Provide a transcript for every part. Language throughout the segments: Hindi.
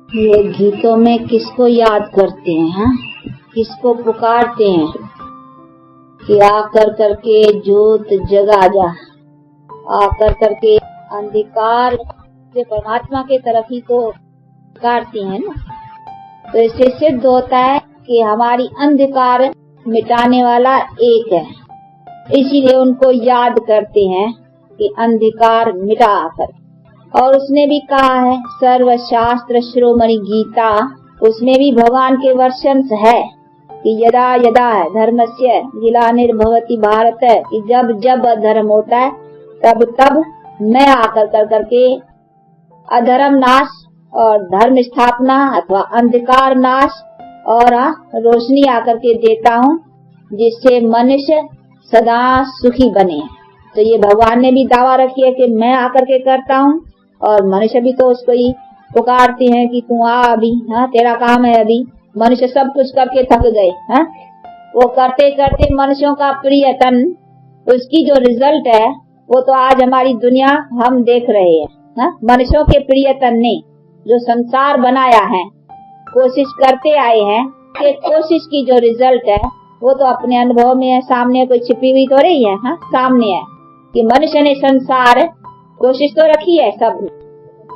ये गीतों में किसको याद करते हैं, हाँ? किसको पुकारते हैं कि आकर करके ज्योत जगा जा, आकर करके अंधकार से परमात्मा के तरफ ही तो पुकारते हैं ना। तो इससे सिद्ध होता है कि हमारी अंधकार मिटाने वाला एक है, इसीलिए उनको याद करते हैं कि अंधकार मिटा कर। और उसने भी कहा है सर्वशास्त्र शिरोमणि गीता, उसमें भी भगवान के वर्षंस है कि यदा यदा धर्मस्य ग्लानिर्भवति भारत, कि जब जब अधर्म होता है तब तब मैं आकर कर करके अधर्म नाश और धर्म स्थापना अथवा अंधकार नाश और रोशनी आकर के देता हूँ, जिससे मनुष्य सदा सुखी बने। तो ये भगवान ने भी दावा रखी है कि मैं आकर के करता हूँ, और मनुष्य भी तो उसको ही पुकारते हैं कि तू आ अभी, हाँ तेरा काम है अभी। मनुष्य सब कुछ करके थक गए, हाँ वो करते करते मनुष्यों का प्रियतन, उसकी जो रिजल्ट है वो तो आज हमारी दुनिया हम देख रहे हैं, हाँ? मनुष्यों के प्रियतन ने जो संसार बनाया है, कोशिश करते आए हैं कि कोशिश की जो रिजल्ट है वो तो अपने अनुभव में है, सामने कोई छिपी हुई तो रही है, हाँ सामने है कि मनुष्य ने संसार कोशिश तो रखी है सब।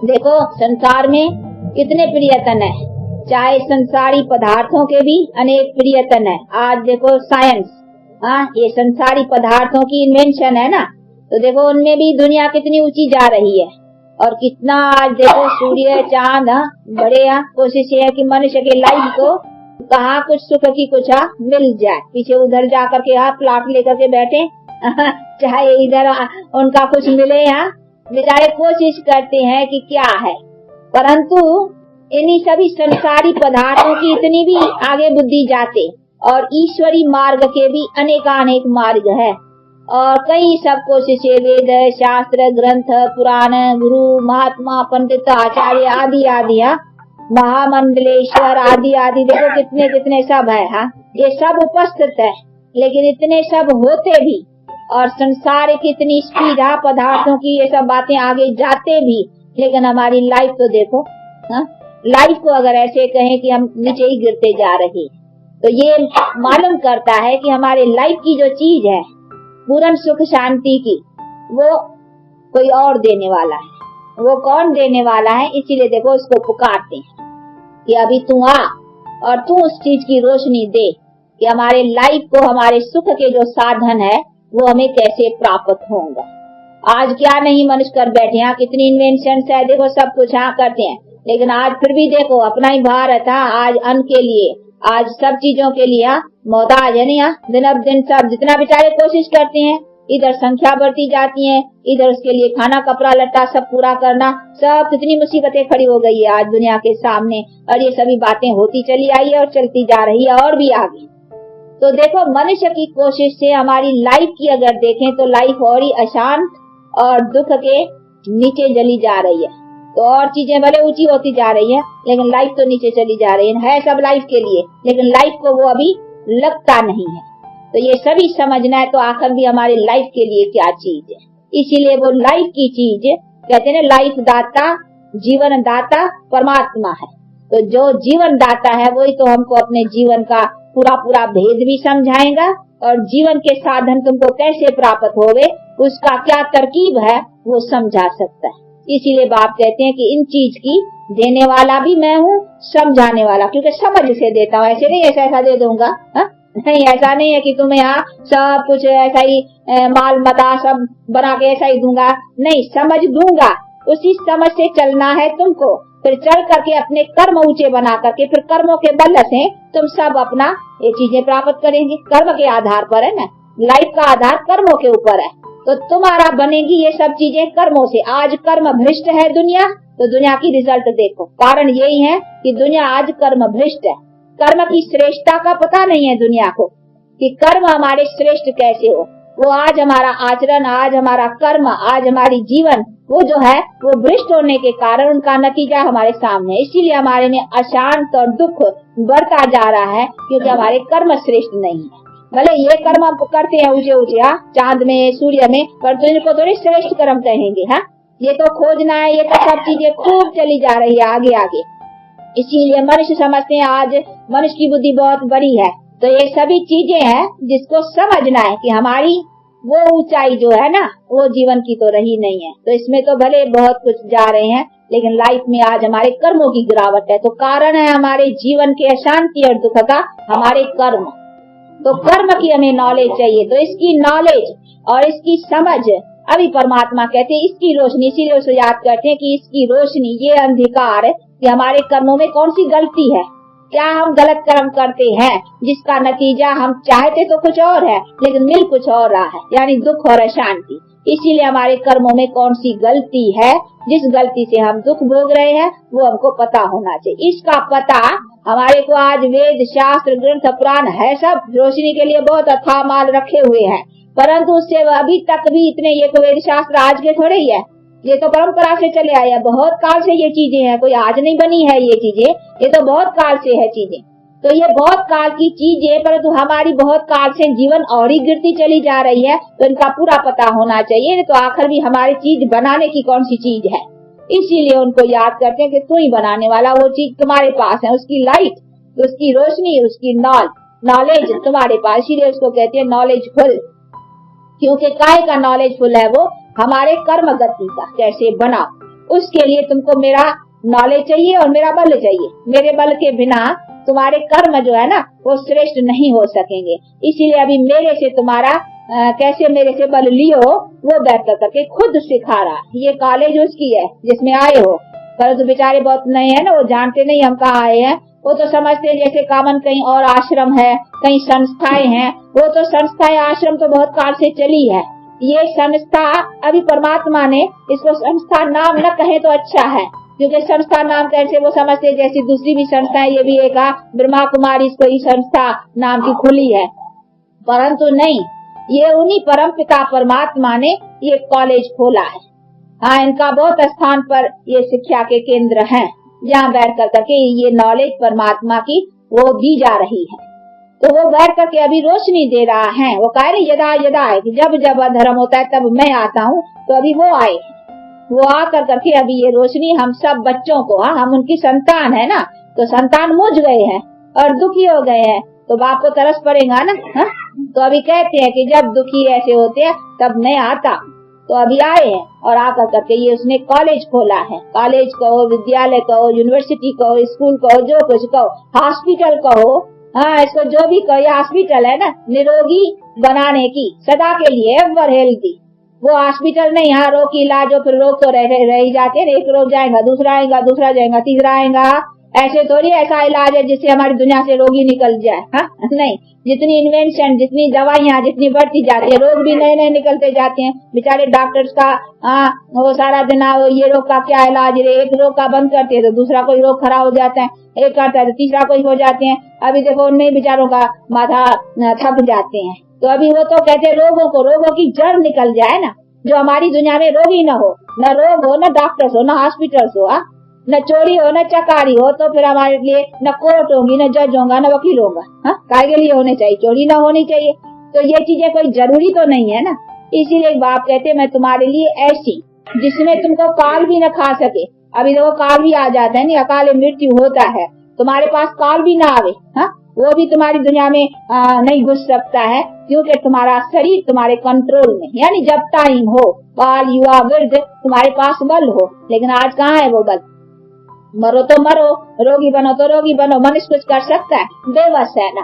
देखो संसार में कितने प्रियतन है, चाहे संसारी पदार्थों के भी अनेक प्रियतन है। आज देखो साइंस, हाँ ये संसारी पदार्थों की इन्वेंशन है ना, तो देखो उनमें भी दुनिया कितनी ऊंची जा रही है। और कितना आज देखो सूर्य चांद, बड़े कोशिश है कि मनुष्य के लाइफ को कहाँ कुछ सुख की कुछ मिल जाए, पीछे उधर जा करके प्लाट लेकर के बैठे चाहे इधर उनका कुछ मिले, बेचारे कोशिश करते हैं कि क्या है, परंतु इन्हीं सभी संसारी पदार्थों की इतनी भी आगे बुद्धि जाते। और ईश्वरी मार्ग के भी अनेकानेक मार्ग है, और कई सब कोशिशें वेद शास्त्र ग्रंथ पुराण गुरु महात्मा पंडित आचार्य आदि आदि, महामंडलेश्वर आदि आदि, देखो कितने कितने सब है, ये सब उपस्थित है। लेकिन इतने सब होते भी और संसार की इतनी स्पीड पदार्थों की ये सब बातें आगे जाते भी, लेकिन हमारी लाइफ तो देखो, लाइफ को अगर ऐसे कहें कि हम नीचे ही गिरते जा रहे, तो ये मालूम करता है कि हमारे लाइफ की जो चीज है पूर्ण सुख शांति की, वो कोई और देने वाला है। वो कौन देने वाला है? इसीलिए देखो उसको पुकारते हैं कि अभी तू आ और तू उस चीज की रोशनी दे कि हमारे लाइफ को, हमारे सुख के जो साधन है वो हमें कैसे प्राप्त होगा। आज क्या नहीं मनुष्य कर बैठे, यहाँ कितनी इन्वेंशन है, देखो सब कुछ करते हैं, लेकिन आज फिर भी देखो अपना ही भारत आज अन्न के लिए, आज सब चीजों के लिए मोहताज है नहीं, दिन अब दिन सब जितना बेचारे कोशिश करते हैं, इधर संख्या बढ़ती जाती है, इधर उसके लिए खाना कपड़ा लट्टा सब पूरा करना, सब कितनी मुसीबतें खड़ी हो गई है आज दुनिया के सामने। और ये सभी बातें होती चली आई है और चलती जा रही है और भी आगे। तो देखो मनुष्य की कोशिश से हमारी लाइफ की अगर देखें तो लाइफ और ही अशांत और दुख के नीचे चली जा रही है। तो और चीजें भले ऊंची होती जा रही है, लेकिन लाइफ तो नीचे चली जा रही है सब लाइफ के लिए, लेकिन लाइफ को वो अभी लगता नहीं है। तो ये सभी समझना है, तो आखिर भी हमारी लाइफ के लिए क्या चीज है। इसीलिए वो लाइफ की चीज कहते हैं, लाइफ दाता जीवन दाता परमात्मा है। तो जो जीवन दाता है वही तो हमको अपने जीवन का पूरा पूरा भेद भी समझाएगा, और जीवन के साधन तुमको कैसे प्राप्त होवे उसका क्या तरकीब है वो समझा सकता है। इसीलिए बाप कहते हैं कि इन चीज की देने वाला भी मैं हूँ, समझाने वाला, क्योंकि समझ से देता हूँ, ऐसे नहीं ऐसा ऐसा दे दूंगा, नहीं ऐसा नहीं है कि तुम्हें यहाँ सब कुछ ऐसा ही माल मता सब बना के ऐसा ही दूंगा, नहीं समझ दूंगा, उसी समझ से चलना है तुमको। फिर चल करके अपने कर्म ऊंचे बना करके फिर कर्मों के बल से तुम सब अपना ये चीजें प्राप्त करेंगे। कर्म के आधार पर है ना, लाइफ का आधार कर्मों के ऊपर है, तो तुम्हारा बनेगी ये सब चीजें कर्मों से। आज कर्म भ्रष्ट है दुनिया, तो दुनिया की रिजल्ट देखो, कारण यही है कि दुनिया आज कर्म भ्रष्ट है। कर्म की श्रेष्ठता का पता नहीं है दुनिया को कि कर्म हमारे श्रेष्ठ कैसे हो। वो आज हमारा आचरण, आज हमारा कर्म, आज हमारी जीवन वो जो है वो भ्रष्ट होने के कारण उनका नतीजा हमारे सामने है। इसीलिए हमारे में अशांत और दुख बढ़ता जा रहा है, क्योंकि हमारे कर्म श्रेष्ठ नहीं है। भले ये कर्म हम करते हैं ऊंचे ऊंचे, चांद में सूर्य में, पर तो इनको थोड़ी श्रेष्ठ कर्म कहेंगे। ये तो खोजना है, ये तो सब चीजें खूब चली जा रही है आगे आगे। इसीलिए मनुष्य समझते हैं आज मनुष्य की बुद्धि बहुत बड़ी है। तो ये सभी चीजें हैं जिसको समझना है कि हमारी वो ऊंचाई जो है ना वो जीवन की तो रही नहीं है। तो इसमें तो भले बहुत कुछ जा रहे हैं, लेकिन लाइफ में आज हमारे कर्मों की गिरावट है। तो कारण है हमारे जीवन के अशांति और दुख का हमारे कर्म। तो कर्म की हमें नॉलेज चाहिए। तो इसकी नॉलेज और इसकी समझ अभी परमात्मा कहते हैं इसकी रोशनी, इसीलिए उसे याद करते हैं कि इसकी रोशनी, ये अंधकार कि हमारे कर्मों में कौन सी गलती है, क्या हम गलत कर्म करते हैं जिसका नतीजा हम चाहते तो कुछ और है लेकिन मिल कुछ और रहा है, यानी दुख और अशांति। इसीलिए हमारे कर्मों में कौन सी गलती है, जिस गलती से हम दुख भोग रहे हैं वो हमको पता होना चाहिए। इसका पता हमारे को आज वेद शास्त्र ग्रंथ पुराण है सब रोशनी के लिए बहुत अथाह माल रखे हुए हैं, परंतु उससे अभी तक भी इतने ये वेद शास्त्र आज के थोड़े ही है, ये तो परंपरा से चले आए हैं। बहुत काल से ये चीजें हैं, कोई आज नहीं बनी है ये चीजें, ये तो बहुत काल से है चीजें। तो ये बहुत काल की चीज है, परंतु हमारी बहुत काल से जीवन और ही गिरती चली जा रही है। तो इनका पूरा पता होना चाहिए, तो आखिर भी हमारी चीज बनाने की कौन सी चीज है। इसीलिए उनको याद करते हैं कि तू ही बनाने वाला, वो चीज तुम्हारे पास है, उसकी लाइट, उसकी रोशनी, उसकी नॉलेज तुम्हारे पास। इसीलिए उसको कहते हैं नॉलेजफुल, क्योंकि काहे का नॉलेजफुल है वो, हमारे कर्म गति का कैसे बनाओ। उसके लिए तुमको मेरा नॉलेज चाहिए और मेरा बल चाहिए। मेरे बल के बिना तुम्हारे कर्म जो है ना वो श्रेष्ठ नहीं हो सकेंगे। इसीलिए अभी मेरे से तुम्हारा कैसे मेरे से बल लियो वो बैठ करके खुद सिखा रहा। ये कॉलेज उसकी है जिसमें आए हो, परंतु बेचारे बहुत नए हैं ना, वो जानते नहीं हम कहाँ आए हैं। वो तो समझते हैं जैसे कामन कहीं और आश्रम है, कहीं संस्थाएं हैं। वो तो संस्थाएं आश्रम तो बहुत काल से चली है। ये संस्था अभी परमात्मा ने इसको संस्था नाम न कहे तो अच्छा है, क्योंकि संस्था नाम कैसे वो समझते जैसी दूसरी भी संस्थाएं, ये भी एक ब्रह्मा कुमारी इसको ही संस्था नाम की खुली है, परंतु नहीं, ये उन्हीं परम पिता परमात्मा ने ये कॉलेज खोला है। हाँ, इनका बहुत स्थान पर ये शिक्षा के केंद्र हैं, जहाँ बैठ करके ये नॉलेज परमात्मा की वो दी जा रही है। तो वो बैठ करके अभी रोशनी दे रहा है। वो कह रहे यदा यदा है कि जब जब अधर्म होता है तब मैं आता हूँ, तो अभी वो आए, वो आकर करके अभी ये रोशनी हम सब बच्चों को, हम उनकी संतान है ना, तो संतान मुझ गए हैं और दुखी हो गए हैं, तो बाप को तरस पड़ेगा ना। हा? तो अभी कहते हैं कि जब दुखी ऐसे होते हैं तब मैं आता, तो अभी आए हैं और आकर करके ये उसने कॉलेज खोला है। कॉलेज कहो, विद्यालय कहो, यूनिवर्सिटी कहो, स्कूल कहो, जो कुछ कहो, हॉस्पिटल कहो, हाँ इसको जो भी कहो, ये हॉस्पिटल है ना निरोगी बनाने की, सदा के लिए एवर हेल्दी। वो हॉस्पिटल नहीं, यहाँ रोग की इलाज हो, फिर रोग तो रह जाते हैं, एक रोग जाएगा, दूसरा आएगा, दूसरा जाएगा, तीसरा आएगा। ऐसे थोड़ी ऐसा इलाज है जिससे हमारी दुनिया से रोगी निकल जाए। हाँ नहीं, जितनी इन्वेंशन, जितनी दवाइयाँ जितनी बढ़ती जाती है, रोग भी नए नए निकलते जाते हैं। बेचारे डॉक्टर्स का वो सारा दिन ये रोग का क्या इलाज रे, एक रोग का बंद करते हैं तो दूसरा कोई रोग खड़ा हो जाता है, एक करता है तो तीसरा कोई हो जाते हैं। अभी देखो उनमें बेचारों का माथा थक जाते हैं। तो अभी वो तो कहते हैं रोगों की जड़ निकल जाए ना, जो हमारी दुनिया में रोग ही न हो, न रोग हो, न डॉक्टर्स हो, न हॉस्पिटल्स हो, न चोरी हो, न चकारी हो, तो फिर हमारे लिए न कोर्ट होगी, न जज होगा, न वकील होगा। हाँ, काय के लिए होने चाहिए, चोरी न होनी चाहिए। तो ये चीजें कोई जरूरी तो नहीं है ना। इसीलिए एक बाप कहते मैं तुम्हारे लिए ऐसी जिसमें तुमको काल भी न खा सके। अभी देखो काल भी आ जाता है, नहीं अकाल मृत्यु होता है, तुम्हारे पास काल भी ना आवे, हाँ वो भी तुम्हारी दुनिया में नहीं घुस सकता है, क्योंकि तुम्हारा शरीर तुम्हारे कंट्रोल में, यानी जब टाइम हो, बाल युवा वृद्ध तुम्हारे पास बल हो। लेकिन आज कहाँ है वो बल? मरो तो मरो, रोगी बनो तो रोगी बनो, मनुष्य कुछ कर सकता है? बेबस है ना।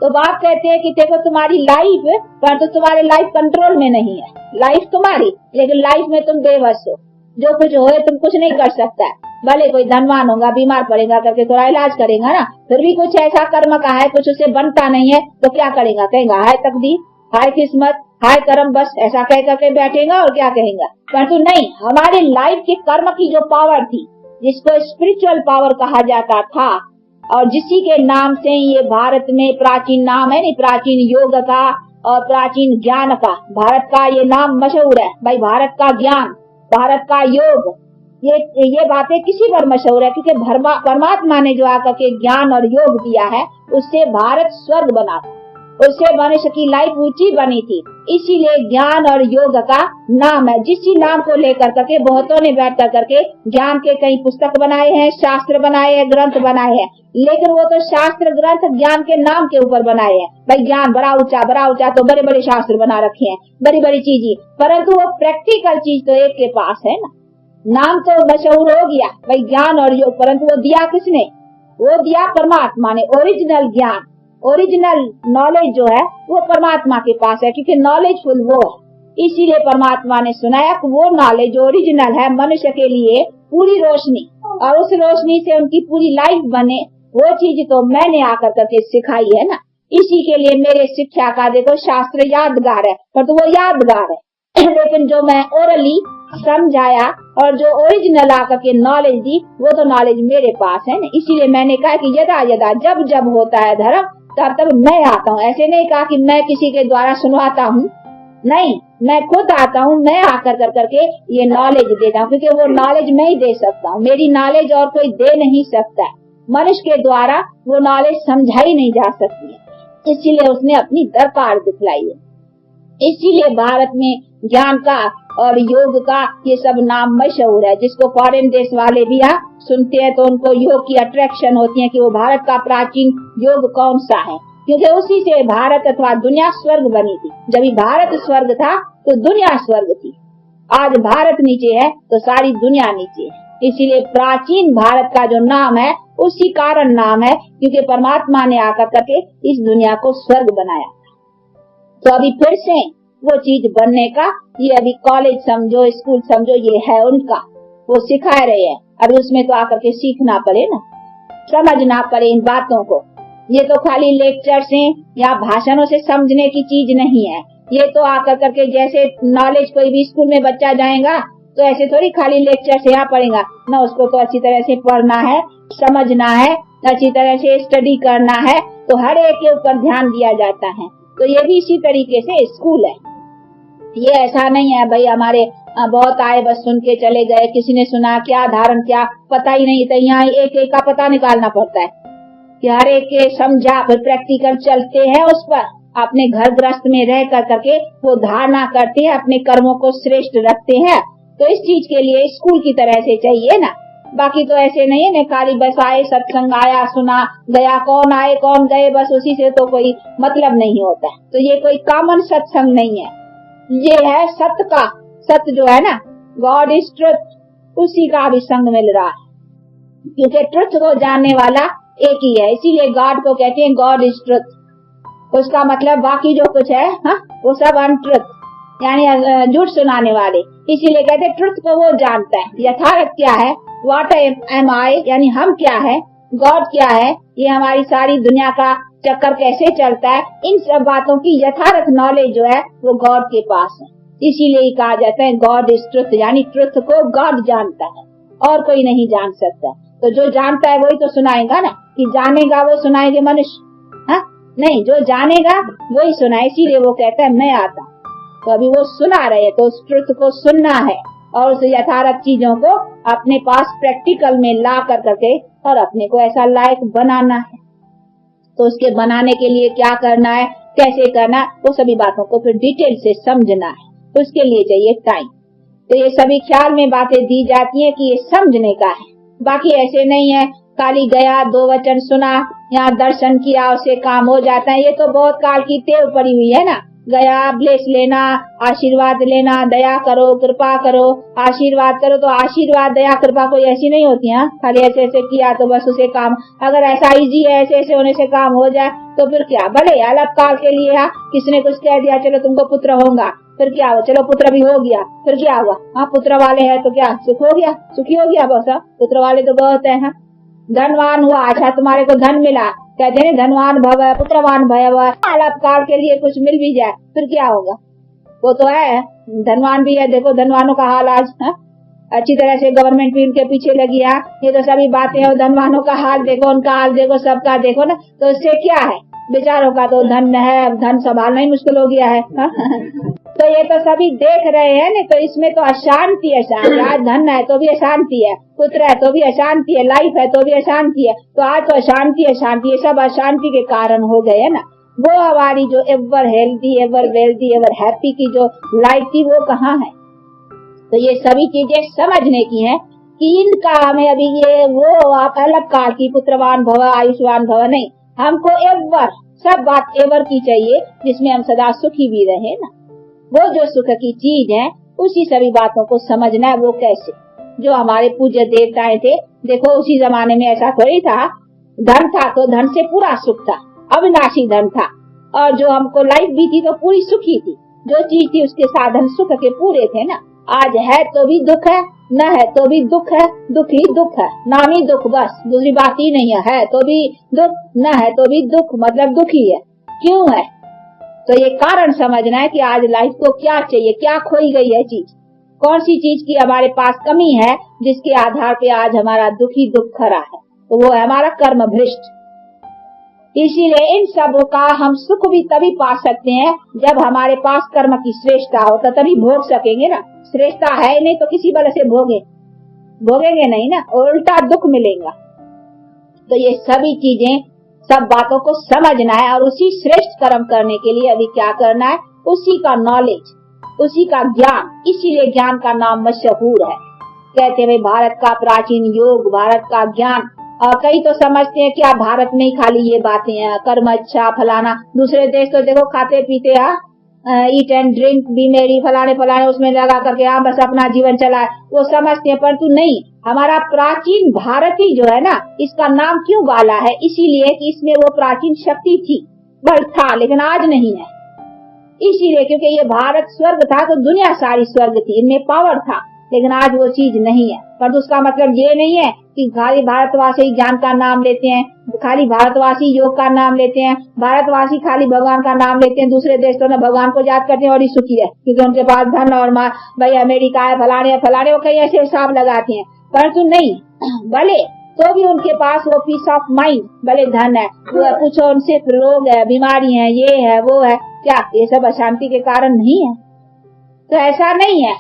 तो बाप कहते हैं कि देखो तुम्हारी लाइफ, पर तो तुम्हारे लाइफ कंट्रोल में नहीं है, लाइफ तुम्हारी, लेकिन लाइफ में तुम बेबस हो, जो कुछ हो तुम कुछ नहीं कर सकता है। भले कोई धनवान होगा, बीमार पड़ेगा करके थोड़ा इलाज करेगा ना, फिर भी कुछ ऐसा कर्म का है, कुछ उसे बनता नहीं है, तो क्या करेगा? कहेगा हाय तकदीर, हाय किस्मत, हाय कर्म, बस ऐसा कह करके बैठेगा और क्या कहेगा। परंतु नहीं, हमारे लाइफ के कर्म की जो पावर थी, जिसको स्पिरिचुअल पावर कहा जाता था, और जिसी के नाम से ये भारत में प्राचीन नाम है, नहीं प्राचीन योग का और प्राचीन ज्ञान का, भारत का ये नाम मशहूर है भाई। भारत का ज्ञान, भारत का योग, ये बातें किसी पर मशहूर है, क्योंकि परमात्मा ने जो आकर के ज्ञान और योग दिया है, उससे भारत स्वर्ग बना था, उससे मनुष्य की लाइफ ऊंची बनी थी। इसीलिए ज्ञान और योग का नाम है। जिसी नाम को लेकर करके बहुतों ने बैठ कर करके ज्ञान के कई पुस्तक बनाए हैं, शास्त्र बनाए हैं, ग्रंथ बनाए हैं, लेकिन वो तो शास्त्र ग्रंथ ज्ञान के नाम के ऊपर बनाए हैं। भाई ज्ञान बड़ा ऊंचा तो बड़े बड़े शास्त्र बना रखे हैं, बड़ी बड़ी चीजें, परंतु वो प्रैक्टिकल चीज तो एक के पास है ना। नाम तो मशहूर हो गया भाई ज्ञान और योग, परंतु वो दिया किसने? वो दिया परमात्मा ने। ओरिजिनल ज्ञान, ओरिजिनल नॉलेज जो है वो परमात्मा के पास है, क्योंकि नॉलेजफुल वो है। इसीलिए परमात्मा ने सुनाया कि वो नॉलेज ओरिजिनल है मनुष्य के लिए पूरी रोशनी, और उस रोशनी से उनकी पूरी लाइफ बने, वो चीज तो मैंने आकर करके सिखाई है ना। इसी के लिए मेरे शिक्षा का देखो शास्त्र यादगार है, पर तो वो यादगार है लेकिन जो मैं ओरली समझाया और जो ओरिजिनल आकर के नॉलेज दी, वो तो नॉलेज मेरे पास है ना। इसीलिए मैंने कहा कि यदा यदा जब जब होता है धर्म तब तब मैं आता हूँ। ऐसे नहीं कहा कि मैं किसी के द्वारा सुनवाता हूँ, नहीं, मैं खुद आता हूँ, मैं आकर कर करके ये नॉलेज देता हूँ, क्योंकि वो नॉलेज मैं ही दे सकता हूँ, मेरी नॉलेज और कोई दे नहीं सकता है। मनुष्य के द्वारा वो नॉलेज समझाई नहीं जा सकती है, इसीलिए उसने अपनी दरकार दिखलाई है। इसीलिए भारत में ज्ञान का और योग का ये सब नाम मशहूर है, जिसको फॉरेन देश वाले भी यहाँ सुनते हैं तो उनको योग की अट्रैक्शन होती है कि वो भारत का प्राचीन योग कौन सा है, क्योंकि उसी से भारत अथवा दुनिया स्वर्ग बनी थी। जब भारत स्वर्ग था तो दुनिया स्वर्ग थी, आज भारत नीचे है तो सारी दुनिया नीचे है। इसीलिए प्राचीन भारत का जो नाम है उसी कारण नाम है, क्योंकि परमात्मा ने आकर करके इस दुनिया को स्वर्ग बनाया। तो अभी फिर से वो चीज बनने का, ये अभी कॉलेज समझो, स्कूल समझो, ये है उनका, वो सिखा रहे हैं। अभी उसमें तो आकर के सीखना पड़े ना, समझना पड़े इन बातों को। ये तो खाली लेक्चर से या भाषणों से समझने की चीज नहीं है। ये तो आकर करके जैसे नॉलेज कोई भी स्कूल में बच्चा जाएगा तो ऐसे थोड़ी खाली लेक्चर से यहाँ पढ़ेगा ना, उसको तो अच्छी तरह से पढ़ना है, समझना है, अच्छी तरह से स्टडी करना है, तो हर एक के ऊपर ध्यान दिया जाता है। तो ये भी इसी तरीके से स्कूल है। ये ऐसा नहीं है भाई हमारे बहुत आए बस सुन के चले गए, किसी ने सुना क्या धारण क्या पता ही नहीं, तो यहाँ एक एक का पता निकालना पड़ता है कि हर एक के समझा, फिर प्रैक्टिकल चलते हैं उस पर, अपने घर गृहस्थ में रह कर करके वो धारणा करते हैं, अपने कर्मों को श्रेष्ठ रखते हैं। तो इस चीज के लिए स्कूल की तरह से चाहिए ना, बाकी तो ऐसे नहीं है ना खाली बस आए, सत्संग आया, सुना गया, कौन आए कौन गए, बस उसी से तो कोई मतलब नहीं होता। तो ये कोई कॉमन सत्संग नहीं है, ये है सत्य का, सत्य जो है ना, गॉड इज ट्रुथ, उसी का भी संग मिल रहा है, क्योंकि ट्रुथ को जानने वाला एक ही है। इसीलिए गॉड को कहते हैं गॉड इज ट्रुथ। उसका मतलब बाकी जो कुछ है वो सब अनट्रुथ, यानी झूठ सुनाने वाले। इसीलिए कहते हैं ट्रुथ को वो जानता है। यथार्थ क्या है, व्हाट एम आई, यानी हम क्या है, गॉड क्या है, ये हमारी सारी दुनिया का चक्कर कैसे चलता है, इन सब बातों की यथार्थ नॉलेज जो है वो गॉड के पास है। इसीलिए कहा जाता है गॉड इज ट्रुथ, यानी ट्रुथ को गॉड जानता है और कोई नहीं जान सकता। तो जो जानता है वही तो सुनाएगा ना, कि जानेगा वो सुनाएंगे मनुष्य, नहीं, जो जानेगा वही सुनाए। इसीलिए वो कहता है मैं आता। तो अभी वो सुना रहे, तो उस ट्रुथ को सुनना है और उस यथार्थ चीजों को अपने पास प्रैक्टिकल में ला कर करके और अपने को ऐसा लायक बनाना है। तो उसके बनाने के लिए क्या करना है, कैसे करना है, वो सभी बातों को फिर डिटेल से समझना है। तो उसके लिए चाहिए टाइम। तो ये सभी ख्याल में बातें दी जाती है कि ये समझने का है, बाकी ऐसे नहीं है खाली गया, दो वचन सुना, यहाँ दर्शन किया, उससे काम हो जाता है। ये तो बहुत काल की टेव पड़ी हुई है ना, गया ब्लेस लेना, आशीर्वाद लेना, दया करो, कृपा करो, आशीर्वाद करो। तो आशीर्वाद दया कृपा कोई ऐसी नहीं होती है, खाली ऐसे ऐसे किया तो बस उसे काम, अगर ऐसा इजी है ऐसे ऐसे होने से काम हो जाए तो फिर क्या, भले अलग काल के लिए किसने कुछ कह दिया चलो तुमको पुत्र होगा, फिर क्या हुआ, चलो पुत्र भी हो गया, फिर क्या हुआ, पुत्र वाले है तो क्या सुख हो गया, सुखी हो गया, बस पुत्र वाले तो बहुत है। धनवान हुआ, अच्छा तुम्हारे को धन मिला, कहते हैं धनवान भव पुत्रवान भव, अलग काल के लिए कुछ मिल भी जाए फिर क्या होगा, वो तो है धनवान भी है। देखो धनवानों का हाल आज अच्छी तरह से गवर्नमेंट भी उनके पीछे लगी है। ये तो सभी बातें और धनवानों का हाल देखो, उनका हाल देखो, सबका देखो ना, तो इससे क्या है, बेचारों का तो धन है, धन संभालना ही मुश्किल हो गया है तो ये तो सभी देख रहे हैं ना, तो इसमें तो अशांति है, आज धन है तो भी अशांति है, पुत्र है तो भी अशांति है, लाइफ है तो भी अशांति है। तो आज तो अशांति अशांति, ये सब अशांति के कारण हो गए है ना। वो हमारी जो ever healthy, ever wealthy, ever happy की जो लाइफ थी वो कहाँ है। तो ये सभी चीजें समझने की हैं कि इनका हमें अभी ये वो आप अलग काल की पुत्रवान भव आयुष्मान भव नहीं, हमको एवर सब बात एवर की चाहिए जिसमें हम सदा सुखी भी रहे ना। वो जो सुख की चीज है उसी सभी बातों को समझना है। वो कैसे, जो हमारे पूज्य देवताएं थे, देखो उसी जमाने में ऐसा थोड़ी था, धन था तो धन से पूरा सुख था, अविनाशी धन था, और जो हमको लाइफ भी थी तो पूरी सुखी थी, जो चीज थी उसके साधन सुख के पूरे थे ना। आज है तो भी दुख है, न है तो भी दुख है, दुख ही दुख है, नाम ही दुख, बस दूसरी बात ही नहीं है तो भी दुख, न है तो भी दुख, मतलब दुख ही है। क्यों है? तो ये कारण समझना है कि आज लाइफ को क्या चाहिए, क्या खोई गई है चीज, कौन सी चीज की हमारे पास कमी है जिसके आधार पे आज हमारा दुख ही दुख खड़ा है। तो वो है हमारा कर्म भ्रष्ट। इसीलिए इन सब का हम सुख भी तभी पा सकते हैं जब हमारे पास कर्म की श्रेष्ठता हो, तो तभी भोग सकेंगे ना। श्रेष्ठता है नहीं तो किसी बल से भोगेंगे नहीं ना, उल्टा दुख मिलेगा। तो ये सभी चीजें, सब बातों को समझना है और उसी श्रेष्ठ कर्म करने के लिए अभी क्या करना है, उसी का नॉलेज, उसी का ज्ञान। इसीलिए ज्ञान का नाम मशहूर है। कहते हैं भारत का प्राचीन योग, भारत का ज्ञान। और कई तो समझते हैं क्या भारत में ही खाली ये बातें हैं, कर्म अच्छा फलाना। दूसरे देश तो देखो खाते पीते ईट एंड ड्रिंक भी मेरी फलाने फलाने उसमें लगा करके बस अपना जीवन चलाए, वो समझते हैं। परंतु नहीं, हमारा प्राचीन भारत ही जो है ना, इसका नाम क्यों वाला है, इसीलिए कि इसमें वो प्राचीन शक्ति थी, बल था, लेकिन आज नहीं है। इसीलिए क्योंकि ये भारत स्वर्ग था तो दुनिया सारी स्वर्ग थी, इनमें पावर था, लेकिन आज वो चीज नहीं है। पर उसका मतलब ये नहीं है कि खाली भारतवासी ज्ञान का नाम लेते हैं, खाली भारतवासी योग का नाम लेते हैं, भारतवासी खाली भगवान का नाम लेते हैं। दूसरे देश तो ना भगवान को याद करते हैं और ही सुखी है क्योंकि उनके पास धन और भाई अमेरिका है, फलाने फलाने, वो कई ऐसे हिसाब लगाते हैं। परंतु नहीं, भले तो भी उनके पास वो पीस ऑफ माइंड, भले धन है, पूछो उनसे रोग है, बीमारी है, ये है वो है, क्या ये सब अशांति के कारण नहीं है? तो ऐसा नहीं है।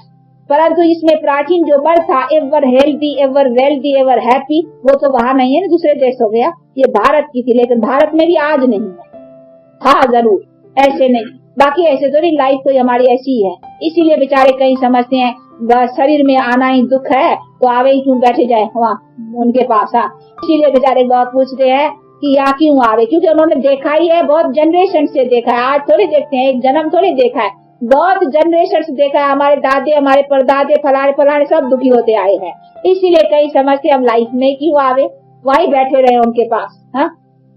परंतु इसमें प्राचीन जो बल था, ever healthy, ever wealthy, ever happy, वो तो वहाँ नहीं है ना, दूसरे देश हो गया। ये भारत की थी, लेकिन भारत में भी आज नहीं है। हाँ जरूर, ऐसे नहीं, बाकी ऐसे तो नहीं, लाइफ तो हमारी ऐसी है। इसीलिए बेचारे कहीं समझते हैं शरीर में आना ही दुख है तो आवे ही क्यों बैठे जाए वहाँ उनके पास। हाँ, इसीलिए बेचारे बहुत पूछते हैं कि यहाँ क्यों आवे, क्योंकि उन्होंने देखा ही है, बहुत जनरेशन से देखा है। आज थोड़ी देखते हैं, एक जन्म थोड़ी देखा है, बहुत जनरेशन से देखा है। हमारे दादे, हमारे परदादे, फलाने फलाने सब दुखी होते आए हैं। इसीलिए कहीं समझते हम लाइफ में क्यों आवे, वही बैठे रहे उनके पास। हाँ,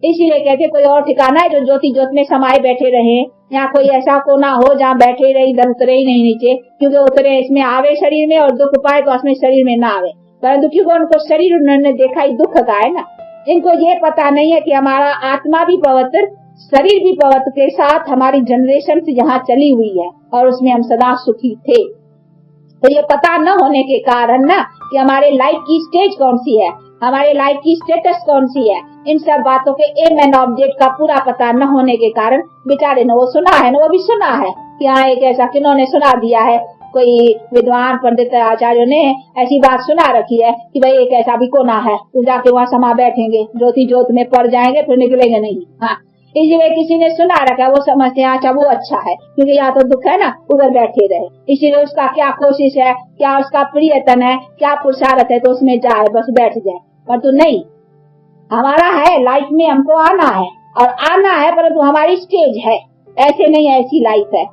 इसीलिए कहते कोई और ठिकाना है जो ज्योति ज्योत में समाये बैठे रहे, यहाँ कोई ऐसा कोना हो जहाँ बैठे रहे, इधर उतरे ही नहीं नीचे, क्योंकि उतरे इसमें आवे शरीर में और दुख पाए तो उसमें शरीर में ना आवे। परंतु क्योंकि उनको शरीर उन्होंने देखा ही दुख का है ना, इनको ये पता नहीं है कि हमारा आत्मा भी पवित्र, शरीर भी पवित्र के साथ हमारी जनरेशन से यहाँ चली हुई है और उसमें हम सदा सुखी थे। तो ये पता न होने के कारण ना कि हमारे लाइफ की स्टेज कौन सी है, हमारे लाइफ की स्टेटस कौन सी है, इन सब बातों के एम एंड ऑब्जेक्ट का पूरा पता न होने के कारण बेचारे ने वो सुना है ना, वो भी सुना है कि हाँ एक ऐसा किन्होंने सुना दिया है, कोई विद्वान पंडित आचार्यों ने ऐसी बात सुना रखी है कि भाई एक ऐसा भी कोना है, तो जाके वहाँ समा बैठेंगे, ज्योति ज्योत में पड़ जाएंगे, फिर निकलेंगे नहीं। हाँ, इसलिए किसी ने सुना रखा, वो समझते हैं अच्छा वो अच्छा है क्योंकि यहाँ तो दुख है ना, उधर बैठे रहे। इसीलिए उसका क्या कोशिश है, क्या उसका प्रियतन है, क्या पुरुषार्थ है, तो उसमें जाए, बस बैठ जाए। परंतु नहीं, हमारा है लाइफ में हमको आना है और आना है, परंतु हमारी स्टेज है, ऐसे नहीं ऐसी लाइफ है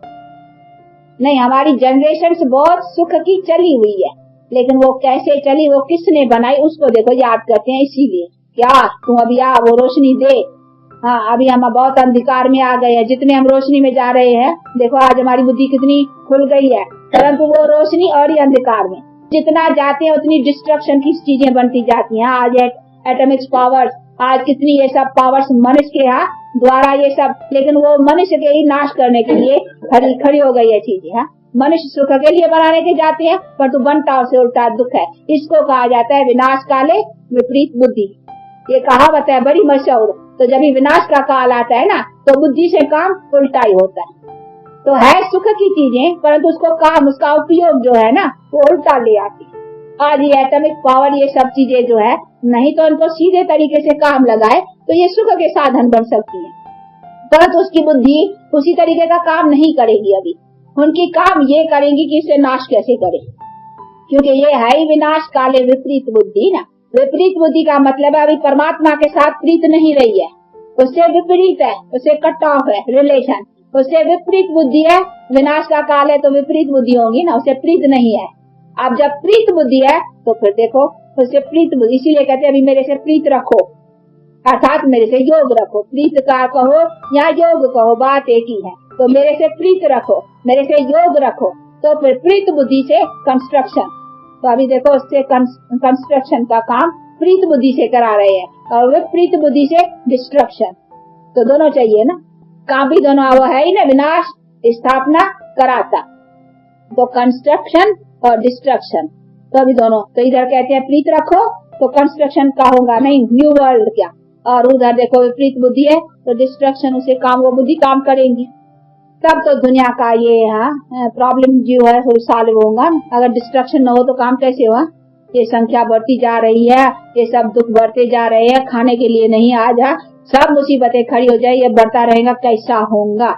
नहीं। हमारी जनरेशन से बहुत सुख की चली हुई है, लेकिन वो कैसे चली, वो किसने बनाई, उसको देखो याद करते हैं। इसीलिए क्या तू अभी आ, वो रोशनी दे। हाँ, अभी हम बहुत अंधकार में आ गए हैं, जितने हम रोशनी में जा रहे हैं, देखो आज हमारी बुद्धि कितनी खुल गई है, परंतु वो रोशनी और ही अंधकार में जितना जाते हैं उतनी डिस्ट्रक्शन की चीजें बनती जाती हैं। आज एटॉमिक पावर्स, आज कितनी ये सब पावर्स मनुष्य के यहाँ द्वारा ये सब, लेकिन वो मनुष्य के ही नाश करने के लिए खड़ी हो गई है चीजें। हाँ, मनुष्य सुख के लिए बनाने के जाते हैं, परंतु बनता उसे उल्टा दुख है। इसको कहा जाता है विनाश काले विपरीत बुद्धि। ये कहावत है बड़ी मशहूर। तो जब भी विनाश का काल आता है ना, तो बुद्धि से काम उल्टा ही होता है। तो है सुख की चीजें, परंतु उसको काम, उसका उपयोग जो है ना, वो उल्टा ले आती है। आज ये एटॉमिक पावर, ये सब चीजें जो है, नहीं तो उनको सीधे तरीके से काम लगाए तो ये सुख के साधन बन सकती है। परंतु उसकी बुद्धि उसी तरीके का काम नहीं करेगी। अभी उनकी काम ये करेंगी कि इसे नाश कैसे करें, क्योंकि ये है ही विनाश काले विपरीत बुद्धि ना। विपरीत बुद्धि का मतलब है अभी परमात्मा के साथ प्रीत नहीं रही है, उससे विपरीत है, उससे कट ऑफ है रिलेशन, उससे विपरीत बुद्धि है। विनाश का काल है तो विपरीत बुद्धि होगी ना, उससे प्रीत नहीं है। अब जब प्रीत बुद्धि है तो फिर देखो उससे प्रीत बुद्धि, इसीलिए कहते हैं अभी मेरे से प्रीत रखो, अर्थात मेरे से योग रखो। प्रीत का कहो या योग कहो, बात एक ही है। तो मेरे से प्रीत रखो, मेरे से योग रखो, तो फिर प्रीत बुद्धि से कंस्ट्रक्शन। तो अभी देखो उससे कंस्ट्रक्शन का काम प्रीत बुद्धि से करा रहे हैं, और विपरीत बुद्धि से डिस्ट्रक्शन। तो दोनों चाहिए ना, काम भी दोनों वो है ही ना, विनाश स्थापना कराता, तो कंस्ट्रक्शन और डिस्ट्रक्शन। तो अभी दोनों, तो इधर कहते हैं प्रीत रखो तो कंस्ट्रक्शन का होगा नहीं, न्यू वर्ल्ड क्या, और उधर देखो विपरीत बुद्धि है तो डिस्ट्रक्शन, उसे काम वो बुद्धि काम करेंगी। तब तो दुनिया का ये प्रॉब्लम जो है वो सॉल्व होगा। अगर डिस्ट्रक्शन न हो तो काम कैसे हुआ? ये संख्या बढ़ती जा रही है, ये सब दुख बढ़ते जा रहे हैं, खाने के लिए नहीं, आज सब मुसीबतें खड़ी हो जाए, ये बढ़ता रहेगा, कैसा होगा?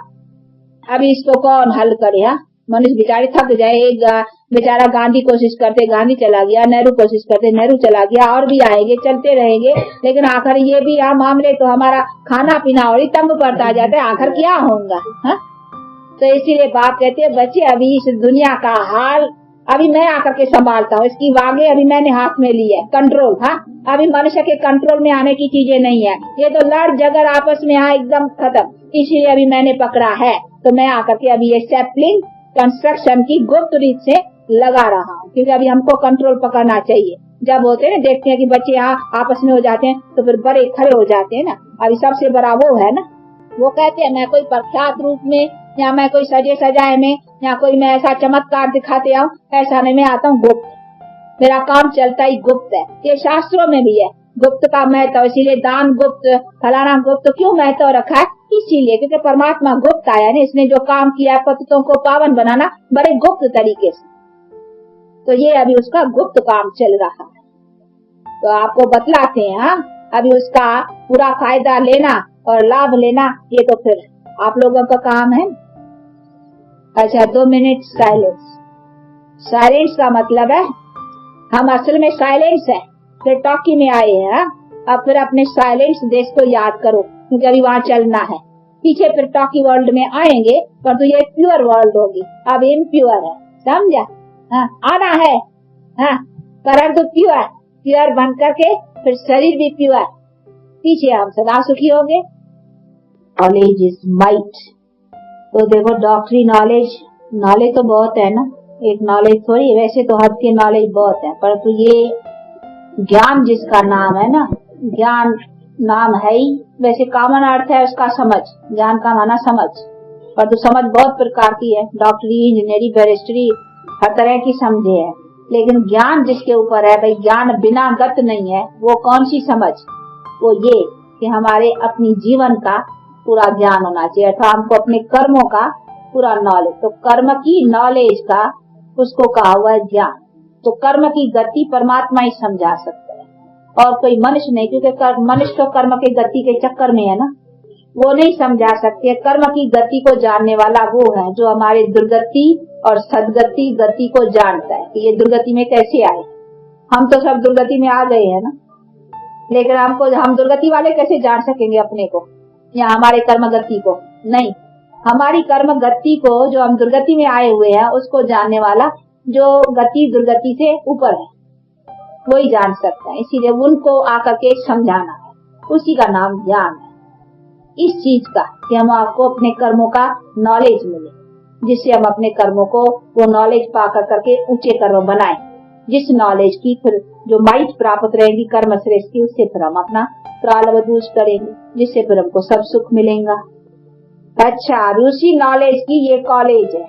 अभी इसको कौन हल करे? मनुष्य बेचारे थक जाए। एक बेचारा गांधी कोशिश करते, गांधी चला गया, नेहरू कोशिश करते, नेहरू चला गया, और भी आएंगे, चलते रहेंगे, लेकिन आखिर ये भी मामले तो हमारा खाना पीना और ही तंग पड़ता जाता है, आखिर क्या होगा? तो इसीलिए बाप कहते हैं बच्चे अभी इस दुनिया का हाल अभी मैं आकर के संभालता हूँ, इसकी वागे अभी मैंने हाथ में ली है, कंट्रोल। अभी मनुष्य के कंट्रोल में आने की चीजें नहीं है, ये तो लड़ झगड़ आपस में एकदम खत्म, इसीलिए अभी मैंने पकड़ा है। तो मैं आकर के अभी ये सैपलिंग कंस्ट्रक्शन की गुप्त रीत से लगा रहा हूँ, क्योंकि अभी हमको कंट्रोल पकड़ना चाहिए। जब होते हैं ना, देखते हैं कि बच्चे आपस में हो जाते हैं तो फिर बड़े खड़े हो जाते हैं ना। अभी सबसे बड़ा वो है ना, वो कहते हैं मैं कोई प्रख्यात रूप में या मैं कोई सजे सजाए में या कोई मैं ऐसा चमत्कार दिखाते आऊँ, ऐसा नहीं, मैं आता हूँ गुप्त, मेरा काम चलता ही गुप्त है। ये शास्त्रों में भी है गुप्त का महत्व, इसीलिए दान गुप्त, फलाना गुप्त क्यों महत्व रखा है? इसीलिए क्योंकि परमात्मा गुप्त आया ना, इसने जो काम किया पतितों को पावन बनाना बड़े गुप्त तरीके से, तो ये अभी उसका गुप्त काम चल रहा है। तो आपको बतलाते हैं अभी उसका पूरा फायदा लेना और लाभ लेना, ये तो फिर आप लोगों का काम है। अच्छा 2 मिनट साइलेंस। साइलेंस का मतलब है हम असल में साइलेंस है, फिर टॉकी में आए हैं। अब फिर अपने साइलेंस देश को याद करो, क्योंकि अभी वहाँ चलना है। पीछे फिर टॉकी वर्ल्ड में आएंगे, पर तो ये प्योर वर्ल्ड होगी, अब इम्प्योर है, समझा? आना है परंतु प्योर बन करके फिर शरीर भी प्योर, पीछे हम सदा सुखी होंगे। Knowledge is might. तो देखो डॉक्टरी नॉलेज तो बहुत है ना, एक नॉलेज थोड़ी, वैसे तो हद के नॉलेज बहुत है, परंतु ये ज्ञान जिसका नाम है ना, ज्ञान नाम है ही, वैसे कॉमन अर्थ है उसका समझ, ज्ञान का माना समझ, पर तो समझ बहुत प्रकार की है, डॉक्टरी, इंजीनियरिंग, बैरिस्ट्री, हर तरह की समझे है। लेकिन ज्ञान जिसके ऊपर है भाई, ज्ञान बिना गत नहीं है, वो कौन सी समझ? वो ये कि हमारे अपनी जीवन का पूरा ज्ञान होना चाहिए, अर्थात हमको अपने कर्मों का पूरा नॉलेज। तो कर्म की नॉलेज का उसको कहा हुआ है ज्ञान। तो कर्म की गति परमात्मा ही समझा सकता है और कोई मनुष्य नहीं, क्योंकि मनुष्य तो कर्म के गति के चक्कर में है ना, वो नहीं समझा सकते। कर्म की गति को जानने वाला वो है जो हमारे दुर्गति और सदगति गति को जानता है कि ये दुर्गति में कैसे आए। हम तो सब दुर्गति में आ गए हैं ना, लेकिन हम दुर्गति वाले कैसे जान सकेंगे अपने को या हमारे कर्म गति को? नहीं, हमारी कर्म गति को जो हम दुर्गति में आए हुए हैं उसको जानने वाला जो गति दुर्गति से ऊपर है वही जान सकता है। इसीलिए उनको आकर के समझाना है, उसी का नाम ज्ञान है। इस चीज का कि हम आपको अपने कर्मों का नॉलेज मिले, जिससे हम अपने कर्मों को वो नॉलेज पा करके ऊंचे कर्म बनाएं, जिस नॉलेज की फिर जो माइट प्राप्त रहेगी कर्म श्रेष्ठ की, उससे फिर हम अपना प्रारब्ध दूर करेंगे, जिससे फिर हमको सब सुख मिलेगा। अच्छा, उसी नॉलेज की ये कॉलेज है,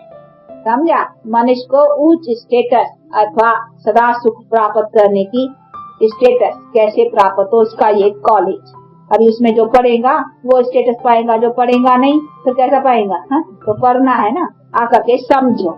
समझा? मनुष्य को उच्च स्टेटस अथवा सदा सुख प्राप्त करने की स्टेटस कैसे प्राप्त हो, उसका ये कॉलेज। अभी उसमें जो पढ़ेगा वो स्टेटस पाएगा, जो पढ़ेगा नहीं फिर कैसा पाएगा? तो पढ़ना है ना, आकर के समझो।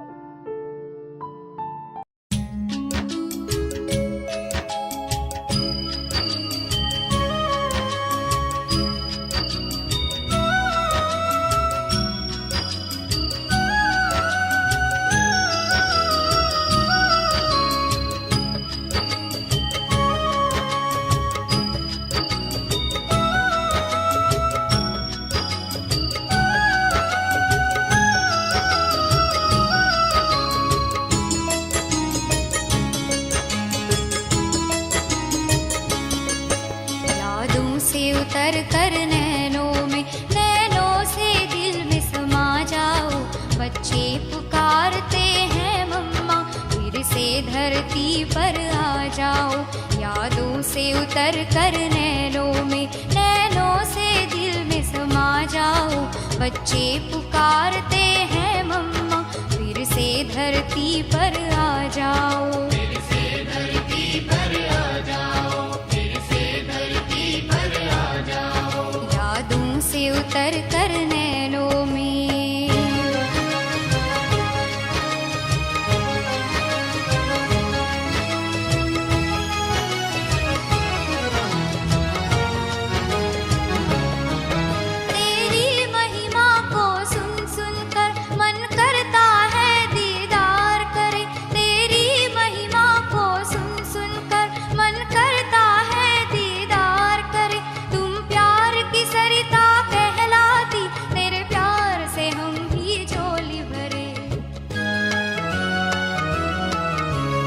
से उतर कर नैनों से दिल में समा जाओ। बच्चे पुकारते हैं मम्मा, फिर से धरती पर आ जाओ। यादों से उतर कर नैनों से दिल में समा जाओ। बच्चे पुकारते हैं मम्मा, फिर से धरती पर आ जाओ। फिर से धरती पर आ जाओ, फिर से धरती पर आ जाओ। यादों से उतर कर नैनों में। तेरी महिमा को सुन सुन कर मन करता है दीदार करे। तेरी महिमा को सुन सुन कर मन करता है दीदार करे। तुम प्यार की सरिता कहलाती, तेरे प्यार से हम भी झोली भरे।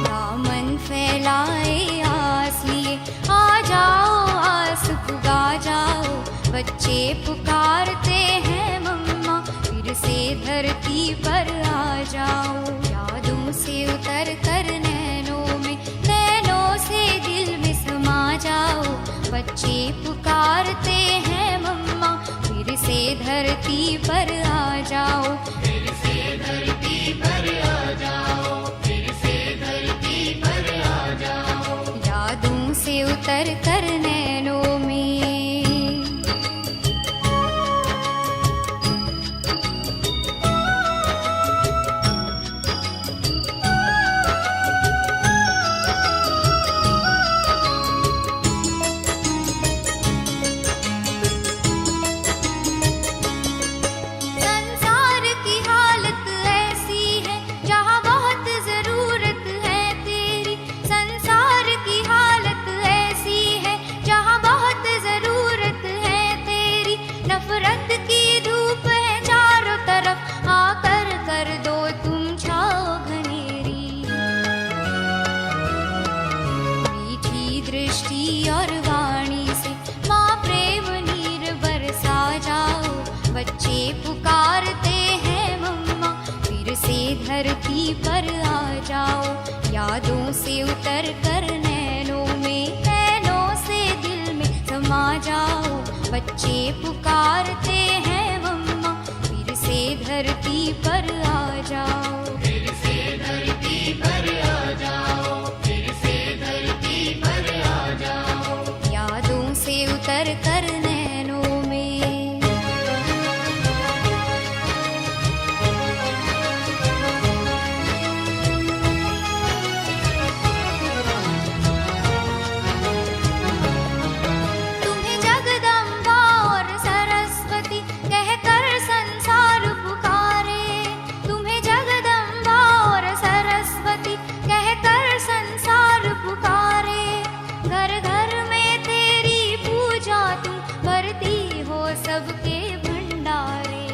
दामन फैलाए आस लिए, आ जाओ आस पुगा जाओ। बच्चे पुकारते हैं मम्मा, फिर से धरती पर आ जाओ। यादों से उतर कर नैनों से दिल में समा जाओ। बच्चे पुकारते हैं मम्मा, फिर से धरती पर आ जाओ। फिर से धरती पर आ जाओ, फिर से धरती पर आ जाओ। यादों से उतर कर नैनों में। संसार की हालत ऐसी है जहाँ बहुत जरूरत है तेरी। संसार की हालत ऐसी है जहाँ बहुत जरूरत है तेरी। नफरत की धूप है चारों तरफ, आकर कर दो तुम छाओ घनेरी। मीठी दृष्टि और वाणी से माँ प्रेम नीर बरसा जाओ। बच्चे पुकारते हैं मम्मा, फिर से धरती पर आ जाओ। यादों से उतर कर नैनों से दिल में समा जाओ। बच्चे पुकारते हैं मम्मा, फिर से धरती पर आ जाओ। फिर से धरती पर आ जाओ, फिर से धरती पर आ जाओ। यादों से उतर कर नैनों में। तुम्हें जगदम्बा और सरस्वती कहकर संसार पुकारे। तुम्हें जगदम्बा और सरस्वती कहकर संसार पुकारे। घर घर में तेरी पूजा तुम भरती हो सबके भंडारे।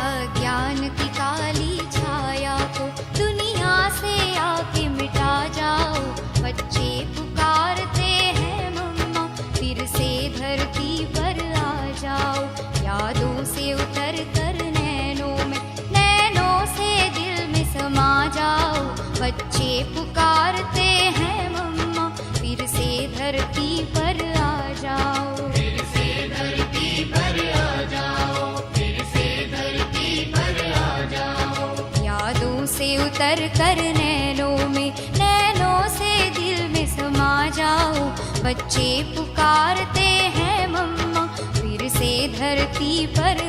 अज्ञान की काली छाया को दुनिया से आके मिटा जाओ। बच्चे पुकारते हैं मम्मा, फिर से धरती पर आ जाओ। यादों से उतर कर नैनों से दिल में समा जाओ। बच्चे पुकारते हैं मम्मा, फिर से धरती पर आ जाओ। फिर से धरती पर आ जाओ, फिर से धरती पर आ जाओ। यादों से उतर कर नैनों से दिल में समा जाओ। बच्चे पुकारते हैं मम्मा, फिर से धरती पर